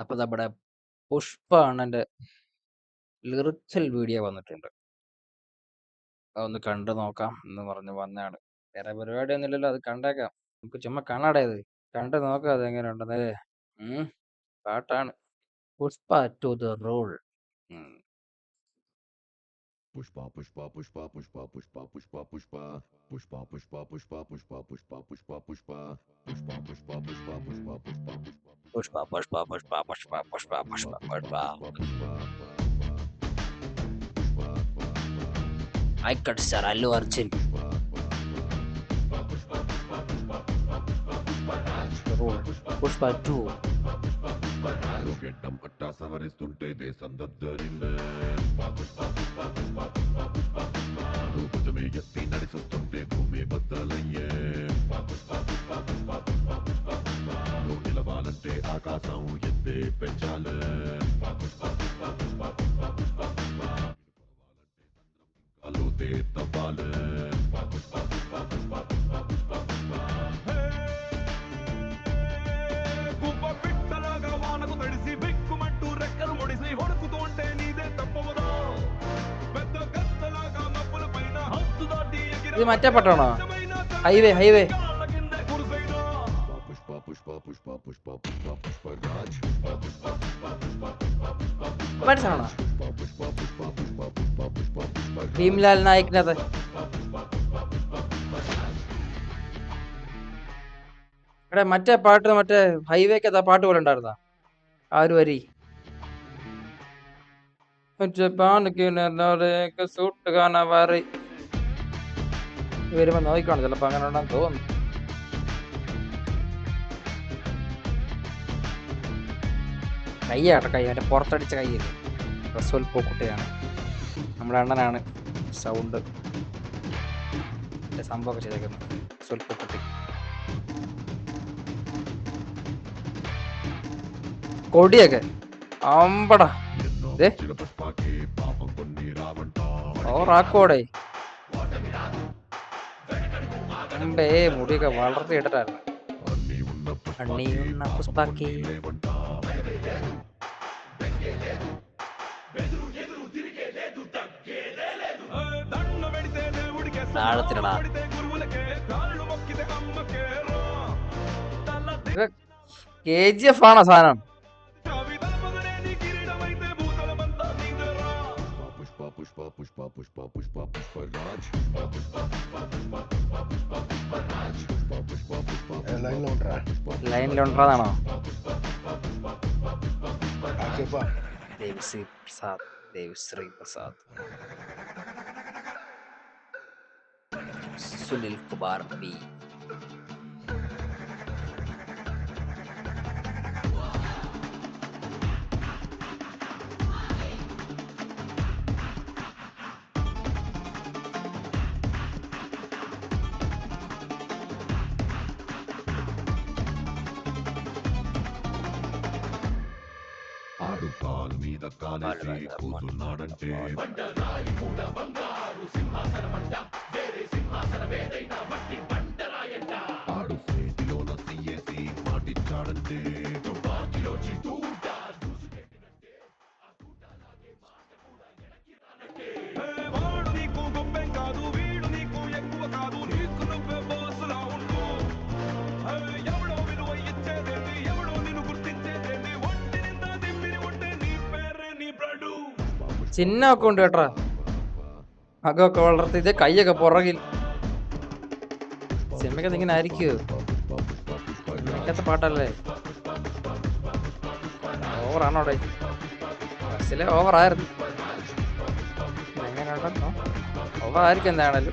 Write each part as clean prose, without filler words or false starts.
അപ്പൊ നമ്മുടെ പുഷ്പ അണ്ണന്റെ ലിറിക്കൽ വീഡിയോ വന്നിട്ടുണ്ട്. അതൊന്ന് കണ്ടു നോക്കാം എന്ന് പറഞ്ഞു വന്നാണ്. വേറെ പരിപാടിയൊന്നുമില്ലല്ലോ, അത് കണ്ടേക്കാം. നമുക്ക് ചുമ്മാ കാണാടേ ഇത്. കണ്ടു നോക്കാം അത് എങ്ങനെയുണ്ടെന്ന്. പാട്ടാണ്. Pushpa two the rule. Pushpa, pushpa, pushpa, pushpa, pushpa, pushpa, pushpa, pushpa, pushpa, pushpa, pushpa, pushpa, pushpa, pushpa, pushpa, pushpa, pushpa, pushpa, pushpa, Pushpa Pushpa Pushpa Pushpa Pushpa Pushpa Pushpa icon star Allu Arjun. Pushpa two. గెడ్డం పట్టా సవరిస్తుంటే దేశందద్దరిల్లే భుజమే ఎత్తి నడిచొస్తుంటే భూమి బద్దలయ్యే నువ్వు నిలవాలంటే ఆకాశం ఎత్తే పెంచాలే అలుతే తవ్వాలే ഇത് മറ്റേ പാട്ടാണോ? Highway highway. పుష్ప పుష్ప పుష్ప పుష్ప పుష్ప పుష్పరాజ్ മനസ്സിലാണോ? ഭീംലാൽ നായിക്കിനകത്ത്. എടാ മറ്റേ പാട്ട് മറ്റേ ഹൈവേക്കകത്ത് ആ പാട്ട് പോലെ ഉണ്ടായിരുന്ന ആ ഒരു വരി. സൂട്ട് കാണാൻ വേറെ വരുമ്പോ നോക്കിക്കാണോ, ചിലപ്പോ അങ്ങനെ ഉണ്ടെന്ന് തോന്നുന്നു. കയ്യാട്ടെ, കൈ മറ്റേ പുറത്തടിച്ച കൈയല്ലേ. റസൂൽ പൂക്കുട്ടിയാണ്, നമ്മുടെ അണ്ണനാണ് സൗണ്ട് സംഭവമൊക്കെ ചെയ്തേക്കുന്നത്. റസൂൽ പൂക്കുട്ടി കൊടിയൊക്കെ അമ്പടാ ഓറാക്കോടെ അമ്പേ മുടിയൊക്കെ വളർത്തിയിട്ടായിരുന്നു. അണ്ണിയുന്ന പുഷ്പാക്കി താഴത്തിലടാ. KGF ആണോ സാധനം? ലൈനിലുണ്ടാണോ? ദേവ്ശ്രീ പ്രസാദ്, ദേവ്ശ്രീ പ്രസാദ്, സുനിൽ കുമാർ ബി. ఆడుకాల్ మీద కాలేసి కూతున్నాడంటే ఆడు చేతిలోన తీయేసి మాటిచ్చాడంటే ചിഹ്നമൊക്കെ ഉണ്ട് കേട്ടാ, അകൊക്കെ വളർത്തി. ഇതേ കൈയൊക്കെ പുറകിൽ. സിനിമയ്ക്കത് ഇങ്ങനെ ആയിരിക്കുമോ? സിനിമയ്ക്കത്തെ പാട്ടല്ലേ? ഓവറാണോടെ? ബസ്സിലെ ഓവറായിരുന്നു. എങ്ങനെയുണ്ടെന്നോ ഓവറായിരിക്കും എന്താണല്ലോ.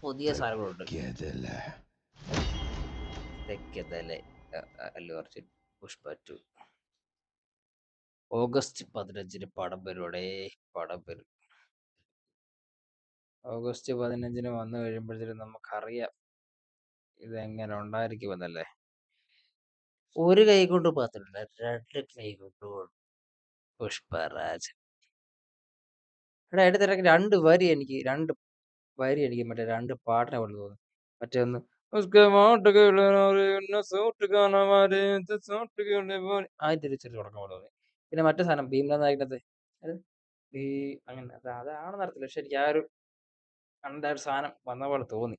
പുതിയ സാധനങ്ങളുണ്ട്. അല്ലു അർജുൻ പുഷ്പ 2 ഓഗസ്റ്റ് 15 പടം വരുവടേ. പടം വരും ഓഗസ്റ്റ് 15 വന്നു കഴിയുമ്പോഴത്തേക്കും നമുക്കറിയാം ഇതെങ്ങനെ ഉണ്ടായിരിക്കുമെന്നല്ലേ. ഒരു കൈ കൊണ്ട് മാത്രമല്ല, 2 കൈ കൊണ്ട് പുഷ്പരാജ്. എടാ എടുത്തിടയ്ക്ക് 2 വരി എനിക്ക് 2 വരി എനിക്ക് മറ്റേ 2 പാട്ടിനെ പോലെ തോന്നി. മറ്റേ ഒന്ന് ഉസ്കെ വാട്ടുകള് അറിയുന്ന സൂട്ടുകാണന്മാര് ഇത് സൂട്ടുകളുടെ പോലെ അതിന്റെ ഒരു ചെറിയ തുടക്കം പോലെ തോന്നി. പിന്നെ മറ്റേ സാധനം ഭീമൻ നായകനകത്ത് അത് ഈ അങ്ങനെ അതാണെന്ന് അറിയത്തില്ല. പക്ഷെ എനിക്ക് ആ ഒരു കണ്ട ഒരു സാധനം വന്ന പോലെ തോന്നി.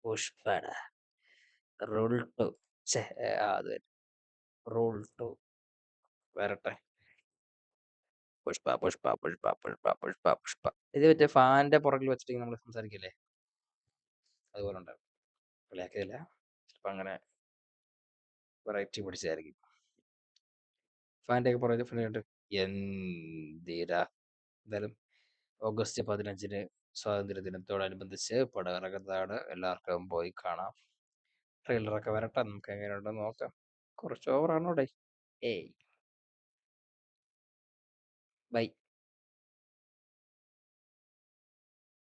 പുഷ്പട റൂൾ 2 ഛെ അത് തന്നെ. റൂൾ 2 വരട്ടെ. പുഷ്പ, പുഷ്പ, പുഷ്പ, പുഷ്പ, പുഷ്പ, പുഷ്പ. ഇത് മറ്റേ ഫാനിന്റെ പുറകിൽ വെച്ചിട്ട് നമ്മള് സംസാരിക്കില്ലേ? അതുപോലെ ഉണ്ടാവും. കളിയാക്കിയതല്ല. ചിലപ്പോ അങ്ങനെ വെറൈറ്റി പിടിച്ചതായിരിക്കും. ഫാനിന്റെ ഒക്കെ പുറകിൽ ഫ്രണ്ട് എന്തിരാ. എന്തായാലും ഓഗസ്റ്റ് 15-ന് സ്വാതന്ത്ര്യ ദിനത്തോടനുബന്ധിച്ച് പടം ഇറങ്ങുന്നതാണ്. എല്ലാവർക്കും പോയി കാണാം. ട്രെയിലറൊക്കെ വരട്ടെ. നമുക്ക് എങ്ങനെയുണ്ടെന്ന് നോക്കാം. കുറച്ച് ഓവറാണോ ഡേ? ഏയ് ബൈ.